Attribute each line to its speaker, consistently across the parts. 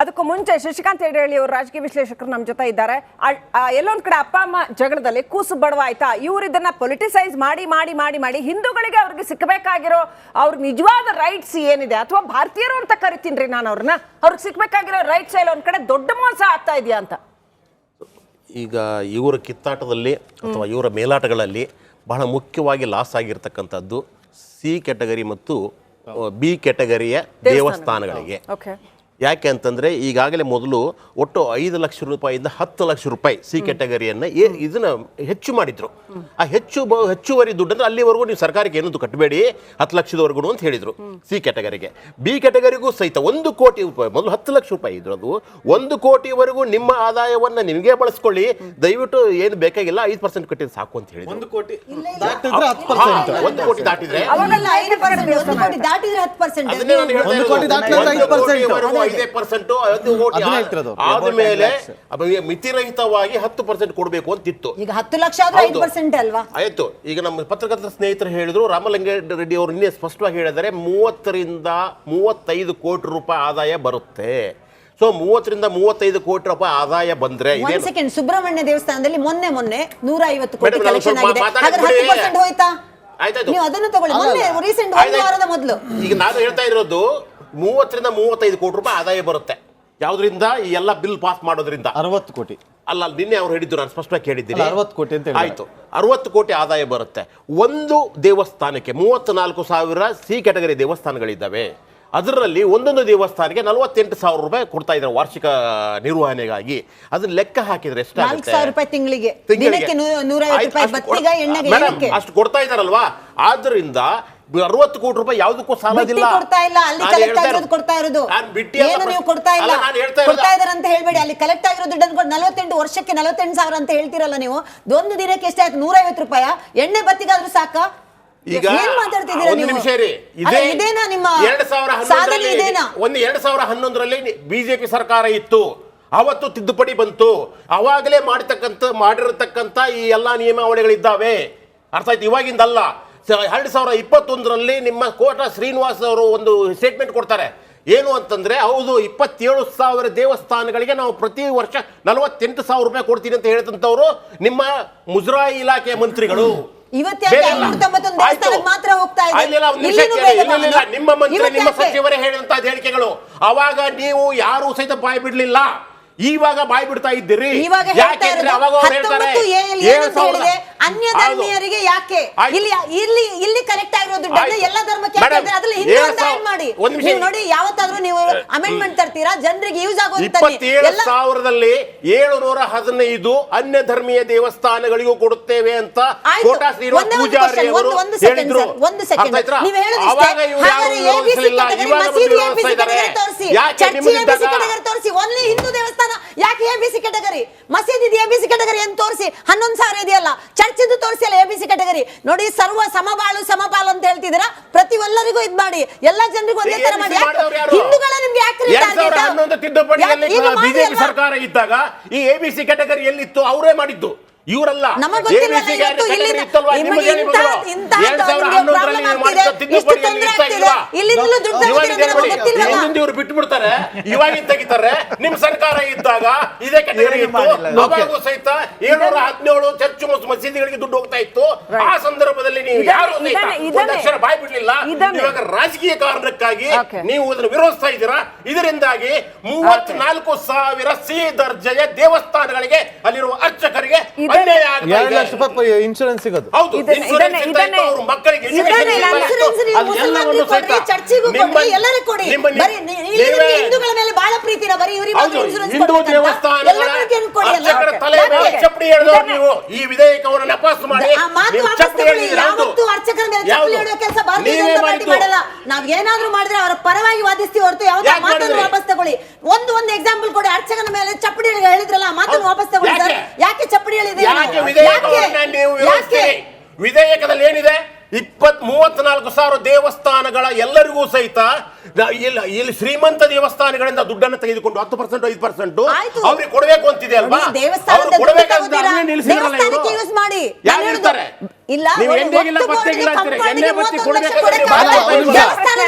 Speaker 1: ಅದಕ್ಕೂ ಮುಂಚೆ ಶಶಿಕಾಂತ್ ಹೆಗಡೆ ಅವರು ರಾಜಕೀಯ ವಿಶ್ಲೇಷಕರು ನಮ್ಮ ಜೊತೆ ಇದ್ದಾರೆ. ಎಲ್ಲೊಂದ್ ಕಡೆ ಅಪ್ಪ ಅಮ್ಮ ಜಗಳದಲ್ಲಿ ಕೂಸು ಬಡವ ಆಯ್ತಾ, ಇವ್ರು ಇದನ್ನ ಪೊಲಿಟಿಸೈಸ್ ಮಾಡಿ ಮಾಡಿ ಮಾಡಿ ಮಾಡಿ ಹಿಂದೂಗಳಿಗೆ ಅವ್ರಿಗೆ ಸಿಕ್ಕಬೇಕಾಗಿರೋ ಅವ್ರ ನಿಜವಾದ ರೈಟ್ಸ್ ಏನಿದೆ, ಅಥವಾ ಭಾರತೀಯರು ಅಂತ ಕರಿತೀನಿ ನಾನು ಅವ್ರನ್ನ, ಅವ್ರಿಗೆ ಸಿಕ್ಕಬೇಕಾಗಿರೋ ರೈಟ್ಸ್ ಎಲ್ಲ ಒಂದ್ ಕಡೆ ದೊಡ್ಡ ಮೋಸ ಆಗ್ತಾ ಇದೆಯಾ ಅಂತ.
Speaker 2: ಈಗ ಇವರ ಕಿತ್ತಾಟದಲ್ಲಿ ಅಥವಾ ಇವರ ಮೇಲಾಟಗಳಲ್ಲಿ ಬಹಳ ಮುಖ್ಯವಾಗಿ ಲಾಸ್ ಆಗಿರ್ತಕ್ಕಂಥದ್ದು ಸಿ ಕ್ಯಾಟಗರಿ ಮತ್ತು ಬಿ ಕ್ಯಾಟಗರಿಯ ದೇವಸ್ಥಾನಗಳಿಗೆ. ಯಾಕೆ ಅಂತಂದರೆ ಈಗಾಗಲೇ ಮೊದಲು ಒಟ್ಟು 5 ಲಕ್ಷ ರೂಪಾಯಿಯಿಂದ 10 ಲಕ್ಷ ರೂಪಾಯಿ ಸಿ ಕ್ಯಾಟಗರಿಯನ್ನು ಇದನ್ನು ಹೆಚ್ಚು ಮಾಡಿದರು. ಆ ಹೆಚ್ಚುವರಿ ದುಡ್ಡನ್ನು ಅಲ್ಲಿವರೆಗೂ ನೀವು ಸರ್ಕಾರಕ್ಕೆ ಏನಂತೂ ಕಟ್ಟಬೇಡಿ 10 ಲಕ್ಷದವರೆಗೂ ಅಂತ ಹೇಳಿದರು ಸಿ ಕ್ಯಾಟಗರಿಗೆ. ಬಿ ಕ್ಯಾಟಗರಿಗೂ ಸಹಿತ 1 ಕೋಟಿ ರೂಪಾಯಿ, ಮೊದಲು 10 ಲಕ್ಷ ರೂಪಾಯಿ ಇದ್ರು, ಅದು 1 ಕೋಟಿವರೆಗೂ ನಿಮ್ಮ ಆದಾಯವನ್ನು ನಿಮಗೆ ಬಳಸ್ಕೊಳ್ಳಿ, ದಯವಿಟ್ಟು ಏನು ಬೇಕಾಗಿಲ್ಲ 5% ಕಟ್ಟಿದ್ರೆ ಸಾಕು ಅಂತ ಹೇಳಿದ್ರು.
Speaker 3: 1 ಕೋಟಿ
Speaker 2: ದಾಟಿದ್ರೆ ಆದ್ಮೇಲೆ ಮಿತಿರಹಿತವಾಗಿ 10% ಕೊಡಬೇಕು ಅಂತಿತ್ತು.
Speaker 4: ಈಗ 10 ಲಕ್ಷ ಆದ್ರೆ 5% ಅಲ್ವಾ?
Speaker 2: ಆಯ್ತು. ಈಗ ನಮ್ಮ ಪತ್ರಕರ್ತರ ಸ್ನೇಹಿತರು ಹೇಳಿದ್ರು, ರಾಮಲಿಂಗಾರೆಡ್ಡಿ ಅವರು ಇನ್ನೇ ಸ್ಪಷ್ಟವಾಗಿ ಹೇಳಿದರೆ 30 ರಿಂದ 35 ಕೋಟಿ ರೂಪಾಯಿ ಆದಾಯ ಬರುತ್ತೆ. ಸೊ 30 ರಿಂದ 35 ಕೋಟಿ ರೂಪಾಯಿ ಆದಾಯ ಬಂದ್ರೆ
Speaker 4: ಸುಬ್ರಹ್ಮಣ್ಯ ದೇವಸ್ಥಾನದಲ್ಲಿ ಮೊನ್ನೆ 150 ಕೋಟಿ ಕಲೆಕ್ಷನ್ ಆಗಿದೆ. ಹಾಗಾದ್ರೆ 10% ಹೋಯ್ತಾ? ನೀವು ಅದನ್ನು ತಗೊಳ್ಳಿ. ಮೊನ್ನೆ ರೀಸೆಂಟ್ ಒಂದು ವಾರದ ಮೊದಲು
Speaker 2: ಈಗ ನಾನು ಹೇಳ್ತಾ ಇರೋದು 30 ರಿಂದ 35 ಕೋಟಿ ರೂಪಾಯಿ ಆದಾಯ ಬರುತ್ತೆ. ಯಾವ್ದ್ರಿಂದ? ಈ ಎಲ್ಲ ಬಿಲ್ ಪಾಸ್ ಮಾಡೋದ್ರಿಂದ.
Speaker 3: 60 ಕೋಟಿ
Speaker 2: ಅಲ್ಲ, ನಿನ್ನೆ ಅವ್ರು ಹೇಳಿದ್ದು, ನಾನು ಸ್ಪಷ್ಟವಾಗಿ ಹೇಳಿದ್ದೀನಿ
Speaker 3: 60 ಕೋಟಿ ಅಂತ.
Speaker 2: ಆಯ್ತು, 60 ಕೋಟಿ ಆದಾಯ ಬರುತ್ತೆ. ಒಂದು ದೇವಸ್ಥಾನಕ್ಕೆ 34,000 ಸಿ ಕ್ಯಾಟಗರಿ ದೇವಸ್ಥಾನಗಳಿದ್ದಾವೆ. ಅದರಲ್ಲಿ ಒಂದೊಂದು ದೇವಸ್ಥಾನಕ್ಕೆ 48,000 ರೂಪಾಯಿ ಕೊಡ್ತಾ ಇದ್ದಾರೆ ವಾರ್ಷಿಕ ನಿರ್ವಹಣೆಗಾಗಿ. ಅದನ್ನ ಲೆಕ್ಕ ಹಾಕಿದ್ರೆ ಎಷ್ಟಾಗುತ್ತೆ?
Speaker 4: 4,000 ರೂಪಾಯಿ ತಿಂಗಳಿಗೆ, ದಿನಕ್ಕೆ 150 ರೂಪಾಯಿ ಬತ್ತಿಗೆ ಎಣ್ಣೆಗೆ
Speaker 2: ಅಷ್ಟು ಕೊಡ್ತಾ ಇದಾರಲ್ವಾ. ಆದ್ರಿಂದ 60 ಕೋಟಿ ರೂಪಾಯಿ ಯಾವುದಕ್ಕೂ ಸಾಲದಿಲ್ಲ.
Speaker 4: ಕೊಡ್ತಾ ಇಲ್ಲ, ಅಲ್ಲಿ ಕಲೆಕ್ಟ್ ಆಗಿರೋದು ಕೊಡ್ತಾ ಇರೋದು. ಏನು ನೀವು ಕೊಡ್ತಾ ಇಲ್ಲ, ಕೊಡ್ತಾ ಇದಾರೆ ಅಂತ ಹೇಳ್ಬೇಡಿ. ಅಲ್ಲಿ ಕಲೆಕ್ಟ್ ಆಗಿರೋ ದುಡ್ಡನ್ನು 48 ವರ್ಷಕ್ಕೆ 48,000 ಅಂತ ಹೇಳ್ತಿರಲ್ಲ ನೀವು. ಒಂದು ದಿನಕ್ಕೆ ಎಷ್ಟಾಯ್ತು? 150 ರೂಪಾಯಿ ಎಣ್ಣೆ ಬತ್ತಿಗಾದ್ರೂ ಸಾಕ?
Speaker 2: ಈಗ ಒಂದು ನಿಮಿಷ ರೀ,
Speaker 4: ಇದೇನಾ ನಿಮ್ಮ
Speaker 2: 2011ರಲ್ಲಿ ಬಿಜೆಪಿ ಸರ್ಕಾರ ಇತ್ತು, ಅವತ್ತು ತಿದ್ದುಪಡಿ ಬಂತು. ಅವಾಗಲೇ ಮಾಡಿರತಕ್ಕಂತ ಈ ಎಲ್ಲಾ ನಿಯಮಾವಳಿಗಳಿದ್ದಾವೆ. ಅರ್ಥ ಆಯ್ತು? ಇವಾಗಿಂದಲ್ಲ. 2021ರಲ್ಲಿ ನಿಮ್ಮ ಕೋಟ ಶ್ರೀನಿವಾಸ್ ಅವರು ಒಂದು ಸ್ಟೇಟ್ಮೆಂಟ್ ಕೊಡ್ತಾರೆ. ಏನು ಅಂತಂದ್ರೆ, ಹೌದು 27,000 ದೇವಸ್ಥಾನಗಳಿಗೆ ನಾವು ಪ್ರತಿ ವರ್ಷ 48,000 ರೂಪಾಯಿ ಕೊಡ್ತೀನಿ ಅಂತ ಹೇಳಿದಂತವ್ರು ನಿಮ್ಮ ಮುಜರಾಯಿ ಇಲಾಖೆಯ ಮಂತ್ರಿಗಳು. ನಿಮ್ಮ ಮಂತ್ರಿ, ನಿಮ್ಮ ಸಚಿವರೇ ಹೇಳಿದಂತ ಹೇಳಿಕೆಗಳು. ಅವಾಗ ನೀವು ಯಾರು ಸಹಿತ ಬಾಯಿ ಬಿಡ್ಲಿಲ್ಲ. ಇವಾಗ ಬಾಯಿ ಬಿಡ್ತಾ ಇದ್ದೀರಿ. ಯಾಕೆಂದ್ರೆ ಅವಾಗ ಅವ್ರು ಹೇಳ್ತಾರೆ
Speaker 4: ಅನ್ಯ ಧರ್ಮೀಯರಿಗೆ ಯಾಕೆ ಇಲ್ಲಿ ಕರೆಕ್ಟ್ ಆಗಿರೋ ದುಡ್ಡನ್ನ ಎಲ್ಲ ಧರ್ಮಕ್ಕೆ ಮಾಡಿ ನೋಡಿ. ಯಾವತ್ತಾದ್ರೂ ನೀವು ಅಮೆಂಡ್ಮೆಂಟ್ ತರ್ತೀರಾ? ಜನರಿಗೆ ಯೂಸ್ ಆಗೋ
Speaker 2: 27,000ರಲ್ಲಿ 715 ಅನ್ಯ ಧರ್ಮೀಯ ದೇವಸ್ಥಾನಗಳಿಗೂ ಕೊಡುತ್ತೇವೆ ಅಂತ ಕೋಟಾ ಶ್ರೀನಿವಾಸ ಪೂಜಾರಿ ಅವರು ಹೇಳಿದ್ರು.
Speaker 4: ಹಿಂದೂ ದೇವಸ್ಥಾನ ಯಾಕೆ ಎಬಿಸಿ ಕ್ಯಾಟಗರಿ? ಮಸೀದಿ ಎಬಿಸಿ ಕ್ಯಾಟಗರಿ ಅಂತ ತೋರಿಸಿ. 11,000 ಇದೆಯಲ್ಲ, ಚರ್ಚಿದ್ದು ತೋರಿಸಿ ಅಲ್ಲ ಎಬಿಸಿ ಕ್ಯಾಟಗರಿ. ನೋಡಿ, ಸರ್ವ ಸಮಬಾಳು ಸಮಪಾಲು ಅಂತ ಹೇಳ್ತಿದ್ದೀರಾ. ಪ್ರತಿ ಎಲ್ಲರಿಗೂ ಇದ್ ಮಾಡಿ, ಎಲ್ಲಾ ಜನರಿಗೂ ಒಂದೇ ತರ ಮಾಡಿ. ಹಿಂದೂಗಳ ನಿಮ್ಗೆ ಯಾಕೆ
Speaker 2: ಬಿಜೆಪಿ ಸರ್ಕಾರ ಇದ್ದಾಗ ಈ ಎಬಿಸಿ ಕ್ಯಾಟಗರಿ ಎಲ್ಲಿತ್ತು? ಅವರೇ ಮಾಡಿದ್ದು, ಇವರಲ್ಲ. ಇವರು ಬಿಟ್ಟು ಬಿಡ್ತಾರೆ, ಇವಾಗ ತೆಗಿತಾರೆ. ನಿಮ್ ಸರ್ಕಾರ ಇದ್ದಾಗ ಇದೇ ಕ್ಯಾಟಗರಿ ಇತ್ತು. ಅವಾಗೂ ಸಹಿತ 717 ಚರ್ಚ್ ಮಸೀದಿಗಳಿಗೆ ದುಡ್ಡು ಹೋಗ್ತಾ ಇತ್ತು. ಆ ಸಂದರ್ಭದಲ್ಲಿ ನೀವು ಯಾರು ಒಂದು ಅಕ್ಷರ ಬಾಯಿ ಬಿಡ್ಲಿಲ್ಲ. ಇವಾಗ ರಾಜಕೀಯ ಕಾರಣಕ್ಕಾಗಿ ನೀವು ಅದನ್ನು ವಿರೋಧಿಸ್ತಾ ಇದ್ದೀರಾ. ಇದರಿಂದಾಗಿ 34,000 ಸಿ ದರ್ಜೆಯ ದೇವಸ್ಥಾನಗಳಿಗೆ ಅಲ್ಲಿರುವ ಅರ್ಚಕರಿಗೆ
Speaker 3: ಇನ್ಶೂರೆನ್ಸ್ ಸಿಗೋದು.
Speaker 2: ಮಕ್ಕಳಿಗೆ ಹಿಂದೂ ದೇವಸ್ಥಾನಗಳ ತಲೆ ಚಪ್ಪಡಿ ಹೇಳಿದವರು ನೀವು. ಈ ವಿಧೇಯಕವನ್ನು ನಪಾಸ್ ಮಾಡಿ
Speaker 4: ನಾವ್ ಏನಾದ್ರೂ ಮಾಡಿದ್ರೆ ಅವರ ಪರವಾಗಿ ವಾದಿಸ್ತೀವಿ ಹೊರತು ಯಾವ್ದು ಮಾತನ್ನು ವಾಪಸ್ ತಗೊಳ್ಳಿ. ಒಂದು ಎಕ್ಸಾಂಪಲ್ ಕೊಡಿ. ಅರ್ಚಕನ ಮೇಲೆ ಚಪ್ಪಡಿ ಹೇಳಿದ್ರಲ್ಲ, ಮಾತನ್ನು ವಾಪಸ್ ತಗೊಳ್ಳಿ ಸರ್. ಯಾಕೆ ಚಪ್ಪಡಿ ಹೇಳಿದ್ರೆ?
Speaker 2: ವಿಧೇಯಕದಲ್ಲಿ ಏನಿದೆ? 34,000 ದೇವಸ್ಥಾನಗಳ ಎಲ್ಲರಿಗೂ ಸಹಿತ ಇಲ್ಲಿ ಶ್ರೀಮಂತ ದೇವಸ್ಥಾನಗಳಿಂದ ದುಡ್ಡನ್ನು ತೆಗೆದುಕೊಂಡು 10% 5%
Speaker 4: ಆಯ್ತು.
Speaker 2: ಅವ್ರಿಗೆ ಕೊಡಬೇಕು ಅಂತಿದೆ ಅಲ್ವಾ?
Speaker 4: ನೋಡಿ, ದೇವಸ್ಥಾನದ ದುಡ್ಡು ತಗೋತೀರಾ? ದೇವಸ್ಥಾನಕ್ಕೆ ಯೂಸ್ ಮಾಡಿ.
Speaker 2: ಯಾರು ಹೇಳ್ತಾರೆ?
Speaker 4: ಇಲ್ಲ,
Speaker 2: ನೀವು
Speaker 4: ಒಂದು
Speaker 2: ಎಣ್ಣೆಗಿಲ್ಲ,
Speaker 4: ಒತ್ತು
Speaker 2: ಬತ್ತೆಗಿಲ್ಲ
Speaker 4: ಬೋರ್ಡ್ಗೆ
Speaker 2: ಅಂತೀರಿ.
Speaker 4: ಕಂಪೌಂಡಿಗೆ
Speaker 2: ಎಣ್ಣೆ ಬತ್ತಿ
Speaker 4: 31 ಲಕ್ಷ
Speaker 2: ಕೊಡ್ಬೇಕಾದ್ರೆ
Speaker 4: ಕೊಡಕ್ಕೆ
Speaker 2: ಬಾಳ
Speaker 4: ಆಗಲ್ಲ.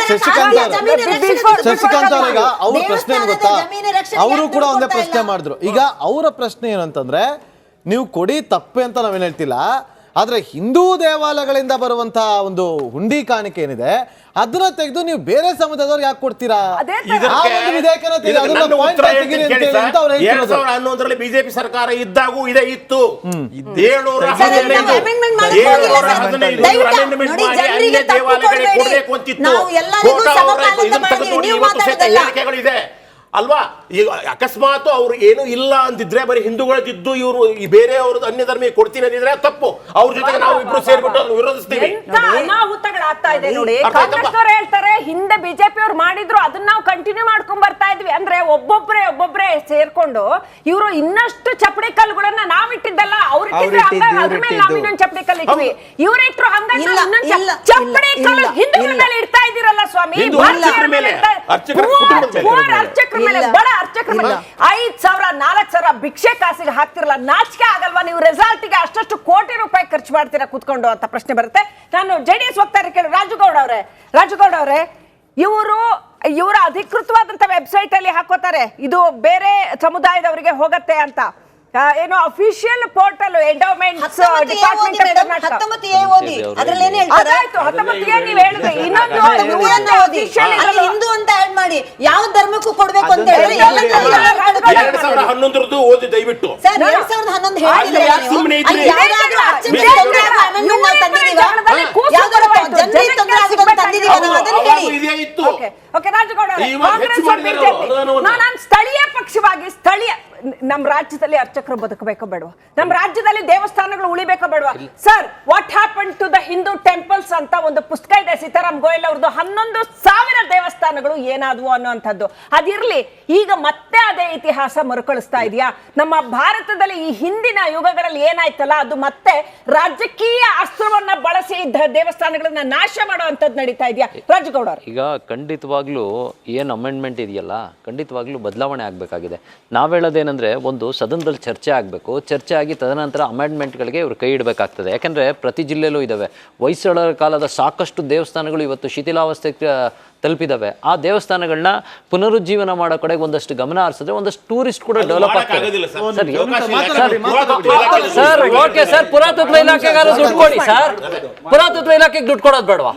Speaker 3: ಶಶಿಕಾಂತ್
Speaker 4: ದೇವಸ್ಥಾನದ
Speaker 3: ಶಶಿಕಾಂತ್
Speaker 4: ಜಮೀನು ರಕ್ಷಣೆ
Speaker 3: ಈಗ ಅವ್ರ ಪ್ರಶ್ನೆ ಏನ್ ಗೊತ್ತಾ,
Speaker 4: ಜಮೀನು ರಕ್ಷಣೆಗೆ
Speaker 3: ಅವರು ಕೂಡ
Speaker 4: ಯಾಕೆ
Speaker 3: ಒಂದೇ
Speaker 4: ಕೊಡ್ತಾ
Speaker 3: ಪ್ರಶ್ನೆ
Speaker 4: ಇಲ್ಲ?
Speaker 3: ಮಾಡಿದ್ರು. ಈಗ ಅವರ ಪ್ರಶ್ನೆ ಏನಂತಂದ್ರೆ, ನೀವು ಕೊಡಿ ತಪ್ಪೆ ಅಂತ ನಾವೇನ್ ಹೇಳ್ತಿಲ್ಲ, ಆದ್ರೆ ಹಿಂದೂ ದೇವಾಲಯಗಳಿಂದ ಬರುವಂತಹ ಒಂದು ಹುಂಡಿ ಕಾಣಿಕೆ ಏನಿದೆ ಅದನ್ನ ತೆಗೆದು ನೀವು ಬೇರೆ ಸಮುದಾಯದವ್ರಿಗೆ ಯಾಕೆ ಕೊಡ್ತೀರಾ?
Speaker 1: ಅದೇ
Speaker 3: ಆ ಒಂದು ವಿಧೇಯಕನ ತೆಗೆದು ಅದನ್ನ point ತೆಗೀರಿ ಅಂತ ಹೇಳಿ ಅಂತ ಅವ್ರು ಹೇಳ್ತಿರೋದು.
Speaker 2: 2011ರಲ್ಲಿ ಬಿಜೆಪಿ ಸರ್ಕಾರ ಇದ್ದಾಗೂ ಇದೇ ಇತ್ತು. 715
Speaker 4: ಸರ್, ನಾವು amendment ಮಾಡಕ್ ಹೋಗಿಲ್ಲ ಸರ್. ದಯವಿಟ್ಟು ನೋಡಿ, ಜನರಿಗೆ ತಪ್ಪು ಕೊಡ್ಬೇಡಿ. ನಾವು ಎಲ್ಲರಿಗೂ ಸಮಪಾಲನೆ ಮಾಡ್ತೀವಿ, ನೀವು ಮಾತಾಡೋದಲ್ಲ.
Speaker 2: ಹೇಳಿಕೆಗಳಿದೆ ಅಲ್ವಾ? ಈಗ ಅಕಸ್ಮಾತ್ ಅವ್ರು ಏನು ಇಲ್ಲ ಅಂದಿದ್ರೆ ಬರೀ ಹಿಂದೂಗಳದಿದ್ದು ಇವರು ಬೇರೆ ಅವ್ರದ್ದು ಅನ್ಯ ಧರ್ಮಿ ಕೊಡ್ತೀನಿ ಅಂದಿದ್ರೆ ತಪ್ಪು. ಅವ್ರ ಜೊತೆಗೆ ನಾವು ಇಬ್ರು ಸೇರ್ಬಿಟ್ಟು ಅದನ್ನ ವಿರೋಧಿಸ್ತೀವಿ.
Speaker 1: ಎಂತ ಅನಾಹುತಗಳಾಗ್ತಾ ಇದೆ ನೋಡಿ.
Speaker 2: ಅರ್ಥ ಆಯ್ತಪ್ಪ?
Speaker 1: ಕಾಂಗ್ರೆಸ್ ಅವರು ಹೇಳ್ತಾರೆ ಹಿಂದೆ ಬಿಜೆಪಿ ಅವ್ರು ಮಾಡಿದ್ರು ಅದನ್ನ ನಾವು ಕಂಟಿನ್ಯೂ ಮಾಡ್ಕೊಂಡ್ ಬರ್ತಾ ಇದ್ವಿ ಅಂದ್ರೆ ಒಬ್ಬೊಬ್ರೆ ಸೇರ್ಕೊಂಡು ಇವರು ಇನ್ನಷ್ಟು ಚಪ್ಪಡಿ ಕಲ್ಲುಗಳನ್ನ ನಾವ್ ಇಟ್ಟಿದ್ದಲ್ಲ, ಅವ್ರು ಇಟ್ಟಿದ್ರೆ ಹಂಗಾಗಿ ಅದ್ರ ಮೇಲೆ ನಾವ್ ಇನ್ನೊಂದು ಚಪ್ಪಡಿ ಕಲ್ಲು ಇಟ್ವಿ. ಇವ್ರು ಇಟ್ರು ಹಂಗಾಗಿ
Speaker 4: ಇಲ್ಲ,
Speaker 1: ನಾವು ಇನ್ನೊಂದು
Speaker 4: ಇಲ್ಲ,
Speaker 1: ಚಪ್ಪಡಿ ಕಲ್ಲು
Speaker 4: ಇಲ್ಲ,
Speaker 1: ಹಿಂದೂಗಳ
Speaker 4: ಇಲ್ಲ.
Speaker 1: ಮೇಲೆ ಇಡ್ತಾ ಇದ್ದೀರಲ್ಲ ಸ್ವಾಮಿ.
Speaker 2: ಹಿಂದೂ ಅರ್ಚಕರ ಮೇಲೆ, ಅರ್ಚಕರ ಕುಟುಂಬದ ಮೇಲೆ.
Speaker 1: ಅರ್ಚಕರ ಮೇಲೆ,
Speaker 4: ಇಲ್ಲ.
Speaker 1: ಬಡ ಅರ್ಚಕರ ಮೇಲೆ 5,000 4,000 ಭಿಕ್ಷೆ ಕಾಸಿಗೆ ಹಾಕ್ತಿರಲ್ಲ, ನಾಚಿಕೆ ಆಗಲ್ವಾ? ನೀವು ರೆಸಾರ್ಟ್ಗೆ ಅಷ್ಟು ಕೋಟಿ ರೂಪಾಯಿ ಖರ್ಚು ಮಾಡ್ತೀರಾ ಕೂತ್ಕೊಂಡು ಅಂತ ಪ್ರಶ್ನೆ ಬರುತ್ತೆ. ನಾನು ಜೆಡಿಎಸ್ ವಕ್ತಾರ ಕೇಳಿ ರಾಜುಗೌಡ ಅವರೇ, ಇವರ ಅಧಿಕೃತವಾದಂತ ವೆಬ್ಸೈಟ್ ಅಲ್ಲಿ ಹಾಕೋತಾರೆ ಇದು ಬೇರೆ ಸಮುದಾಯದವರಿಗೆ ಹೋಗತ್ತೆ ಅಂತ. ಏನೋ official portal endowments department of Karnataka
Speaker 4: 19A ಓದಿ. ಅದ್ರಲ್ಲಿ ಏನ್ ಹೇಳ್ತಾರೆ?
Speaker 1: ಅದಾಯ್ತು, 19A ನೀವು ಹೇಳಿದ್ರೆ ಇನ್ನೊಂದು
Speaker 4: 19A ಓದಿ. ಅಲ್ಲಿ ಹಿಂದೂ ಅಂತ ಆಡ್ ಮಾಡಿ ಯಾವ ಧರ್ಮಕ್ಕೂ ಕೊಡ್ಬೇಕು ಅಂತ ಹೇಳಿದ್ರೆ ಎಲ್ಲ ಧರ್ಮಕ್ಕೂ
Speaker 2: 2011 ಓದಿ ದಯವಿಟ್ಟು.
Speaker 4: ಸರ್ 2011 ಹೇಳಿದ್ರೆ
Speaker 2: ಯಾಕೆ ಸುಮ್ನೆ ಇದ್ರಿ?
Speaker 4: ಅಲ್ಲಿ ಯಾವ್ದಾದ್ರು ಅರ್ಚಕರಿಗೆ ತೊಂದ್ರೆ ಆಗೋ amendment ನಾವು ತಂದಿದೀವಾ? ಯಾವ್ದಾದ್ರು ಜನರಿಗೆ ತೊಂದ್ರೆ ಆಗೋದು ತಂದಿದೀವಾ ನಾವು? ಅದನ್ನ ಹೇಳಿ.
Speaker 2: ಅವಾಗ ಇದೇ ಇತ್ತು.
Speaker 1: ಓಕೆ ರಾಜಗೌಡ ಅವರೇ,
Speaker 2: ಇವಾಗ
Speaker 1: ಕಾಂಗ್ರೆಸ್
Speaker 2: ಹೆಚ್ಚು ಮಾಡಿದ್ದಾರೆ
Speaker 1: ಬಿಜೆಪಿ
Speaker 2: ಅನುದಾನವನ್ನು.
Speaker 1: ನಾನು ಸ್ಥಳೀಯ ಪಕ್ಷವಾಗಿ ನಮ್ಮ ರಾಜ್ಯದಲ್ಲಿ ಅರ್ಚಕರು ಬದುಕಬೇಕೋ ಬೇಡವಾ? ನಮ್ಮ ರಾಜ್ಯದಲ್ಲಿ ದೇವಸ್ಥಾನಗಳು ಉಳಿಬೇಕೋ ಬೇಡವಾ? Sir, what happen to the Hindu temples ಅಂತ ಒಂದು ಪುಸ್ತಕ ಇದೆ ಸೀತಾರಾಮ್ ಗೋಯಲ್ ಅವ್ರದ್ದು. 11,000 ದೇವಸ್ಥಾನಗಳು ಏನಾದ್ವು ಅನ್ನುವಂಥದ್ದು. ಅದಿರ್ಲಿ, ಈಗ ಮತ್ತೆ ಅದೇ ಇತಿಹಾಸ ಮರುಕಳಿಸ್ತಾ ಇದೆಯಾ? ನಮ್ಮ ಭಾರತದಲ್ಲಿ ಈ ಹಿಂದಿನ ಯುಗಗಳಲ್ಲಿ ಏನಾಯ್ತಲ್ಲ ಅದು ಮತ್ತೆ ರಾಜಕೀಯ ಅಸ್ತ್ರವನ್ನ ಬಳಸಿ ದೇವಸ್ಥಾನಗಳನ್ನ ನಾಶ ಮಾಡುವಂಥದ್ದು ನಡೀತಾ ಇದೆಯಾ? ರಾಜಗೌಡ ಅವರು,
Speaker 5: ಈಗ ಖಂಡಿತವಾಗ್ಲೂ ಏನು ಅಮೆಂಡ್ಮೆಂಟ್ ಇದೆಯಲ್ಲ, ಖಂಡಿತವಾಗ್ಲೂ ಬದಲಾವಣೆ ಆಗಬೇಕಾಗಿದೆ. ನಾವು ಹೇಳೋದೇನೆಂದರೆ, ಒಂದು ಸದನದಲ್ಲಿ ಚರ್ಚೆ ಆಗಬೇಕು, ಚರ್ಚೆ ಆಗಿ ತದನಂತರ ಅಮೆಂಡ್ಮೆಂಟ್ಗಳಿಗೆ ಇವರು ಕೈ ಇಡಬೇಕಾಗ್ತದೆ. ಯಾಕೆಂದರೆ ಪ್ರತಿ ಜಿಲ್ಲೆಯಲ್ಲೂ ಇದ್ದಾವೆ. ಹೊಯ್ಸಳರ ಕಾಲದ ಸಾಕಷ್ಟು ದೇವಸ್ಥಾನಗಳು ಇವತ್ತು ಶಿಥಿಲಾವಸ್ಥೆಗೆ ತಲುಪಿದಾವೆ. ಆ ದೇವಸ್ಥಾನಗಳನ್ನ ಪುನರುಜ್ಜೀವನ ಮಾಡೋ ಕಡೆಗೆ ಒಂದಷ್ಟು ಗಮನ ಹರಿಸಿದ್ರೆ ಒಂದಷ್ಟು ಟೂರಿಸ್ಟ್ ಕೂಡ ಡೆವಲಪ್ ಆಗ್ತದೆ. ಸರ್ ಓಕೆ ಸರ್, ಪುರಾತತ್ವ ಇಲಾಖೆಗಾರು ದುಡ್ಡು ಕೊಡಿ ಸರ್. ಪುರಾತತ್ವ ಇಲಾಖೆಗೆ ದುಡ್ಡು ಕೊಡೋದು ಬೇಡವಾ?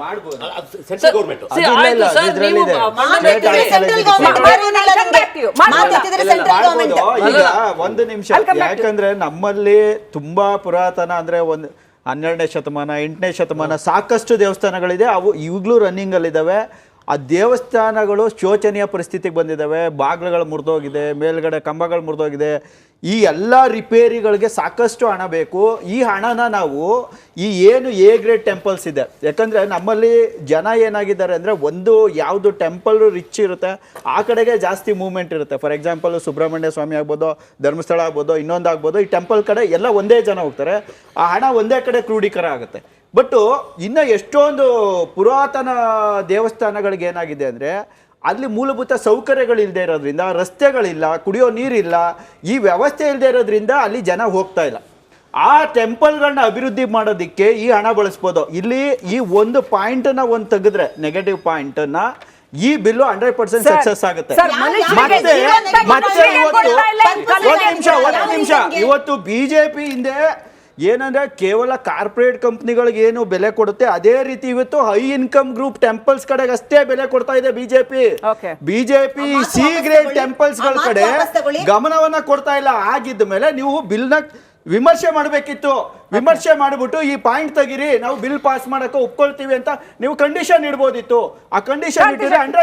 Speaker 5: ಆಯ್ತು ಸರ್, ನೀವು
Speaker 4: ಸೆಂಟ್ರಲ್ ಗವರ್ಮೆಂಟ್ ಮಾತಾಡ್ತಿದ್ರೆ ಸೆಂಟ್ರಲ್ ಗವರ್ಮೆಂಟ್.
Speaker 6: ಈಗ ಒಂದು ನಿಮಿಷ, ಯಾಕಂದ್ರೆ ನಮ್ಮಲ್ಲಿ ತುಂಬಾ ಪುರಾತನ ಅಂದ್ರೆ ಒಂದು 12ನೇ ಶತಮಾನ 8ನೇ ಶತಮಾನ ಸಾಕಷ್ಟು ದೇವಸ್ಥಾನಗಳಿದೆ. ಅವು ಈಗಲೂ ರನ್ನಿಂಗ್ ಅಲ್ಲಿ ಇದಾವೆ. ಆ ದೇವಸ್ಥಾನಗಳು ಶೋಚನೀಯ ಪರಿಸ್ಥಿತಿಗೆ ಬಂದಿದ್ದಾವೆ. ಬಾಗಿಲುಗಳು ಮುರಿದೋಗಿದೆ, ಮೇಲ್ಗಡೆ ಕಂಬಗಳು ಮುರಿದೋಗಿದೆ. ಈ ಎಲ್ಲ ರಿಪೇರಿಗಳಿಗೆ ಸಾಕಷ್ಟು ಹಣ ಬೇಕು. ಈ ಹಣನ ನಾವು ಈ ಏನು ಎ ಗ್ರೇಡ್ ಟೆಂಪಲ್ಸ್ ಇದೆ, ಯಾಕಂದರೆ ನಮ್ಮಲ್ಲಿ ಜನ ಏನಾಗಿದ್ದಾರೆ ಅಂದರೆ, ಒಂದು ಯಾವುದು ಟೆಂಪಲ್ ರಿಚ್ ಇರುತ್ತೆ ಆ ಕಡೆಗೆ ಜಾಸ್ತಿ ಮೂವ್ಮೆಂಟ್ ಇರುತ್ತೆ. ಫಾರ್ ಎಕ್ಸಾಂಪಲ್ ಸುಬ್ರಹ್ಮಣ್ಯ ಸ್ವಾಮಿ ಆಗ್ಬೋದು, ಧರ್ಮಸ್ಥಳ ಆಗ್ಬೋದು, ಇನ್ನೊಂದು ಆಗ್ಬೋದು, ಈ ಟೆಂಪಲ್ ಕಡೆ ಎಲ್ಲ ಒಂದೇ ಜನ ಹೋಗ್ತಾರೆ. ಆ ಹಣ ಒಂದೇ ಕಡೆ ಕ್ರೋಢೀಕರ ಆಗುತ್ತೆ. ಬಟ್ಟು ಇನ್ನು ಎಷ್ಟೊಂದು ಪುರಾತನ ದೇವಸ್ಥಾನಗಳಿಗೆ ಏನಾಗಿದೆ ಅಂದರೆ, ಅಲ್ಲಿ ಮೂಲಭೂತ ಸೌಕರ್ಯಗಳಿಲ್ಲದೆ ಇರೋದ್ರಿಂದ, ರಸ್ತೆಗಳಿಲ್ಲ, ಕುಡಿಯೋ ನೀರಿಲ್ಲ, ಈ ವ್ಯವಸ್ಥೆ ಇಲ್ಲದೆ ಇರೋದ್ರಿಂದ ಅಲ್ಲಿ ಜನ ಹೋಗ್ತಾ ಇಲ್ಲ. ಆ ಟೆಂಪಲ್ಗಳನ್ನ ಅಭಿವೃದ್ಧಿ ಮಾಡೋದಕ್ಕೆ ಈ ಹಣ ಬಳಸ್ಬೋದು. ಇಲ್ಲಿ ಈ ಒಂದು ಪಾಯಿಂಟನ್ನ ಒಂದು ತೆಗೆದ್ರೆ, ನೆಗೆಟಿವ್ ಪಾಯಿಂಟನ್ನ, ಈ ಬಿಲ್ಲು 100% ಸಕ್ಸಸ್ ಆಗುತ್ತೆ. ಒಂದು ನಿಮಿಷ, ಇವತ್ತು ಬಿಜೆಪಿ ಹಿಂದೆ ಏನಂದ್ರೆ ಕೇವಲ ಕಾರ್ಪೊರೇಟ್ ಕಂಪ್ನಿಗಳಿಗೆ ಏನು ಬೆಲೆ ಕೊಡುತ್ತೆ ಅದೇ ರೀತಿ ಇವತ್ತು ಹೈ ಇನ್ಕಮ್ ಗ್ರೂಪ್ ಟೆಂಪಲ್ಸ್ ಕಡೆಗೆ ಅಷ್ಟೇ ಬೆಲೆ ಕೊಡ್ತಾ ಇದೆ ಬಿಜೆಪಿ. ಸಿ ಗ್ರೇಡ್ ಟೆಂಪಲ್ಸ್ ಗಳ ಕಡೆ ಗಮನವನ್ನ ಕೊಡ್ತಾ ಇಲ್ಲ. ಆಗಿದ್ದ ಮೇಲೆ ನೀವು ಬಿಲ್ ನ ವಿಮರ್ಶೆ ಮಾಡಬೇಕಿತ್ತು. ವಿಮರ್ಶೆ ಮಾಡಿಬಿಟ್ಟು ಈ ಪಾಯಿಂಟ್ ತೆಗಿರಿ, ನಾವು ಬಿಲ್ ಪಾಸ್ ಮಾಡಕ್ಕೆ ಒಪ್ಕೊಳ್ತೀವಿ ಅಂತ ನೀವು ಕಂಡೀಷನ್ ಇಡ್ಬೋದಿತ್ತು. ಆ ಕಂಡೀಷನ್ ಇಟ್ಟಿದ್ರೆ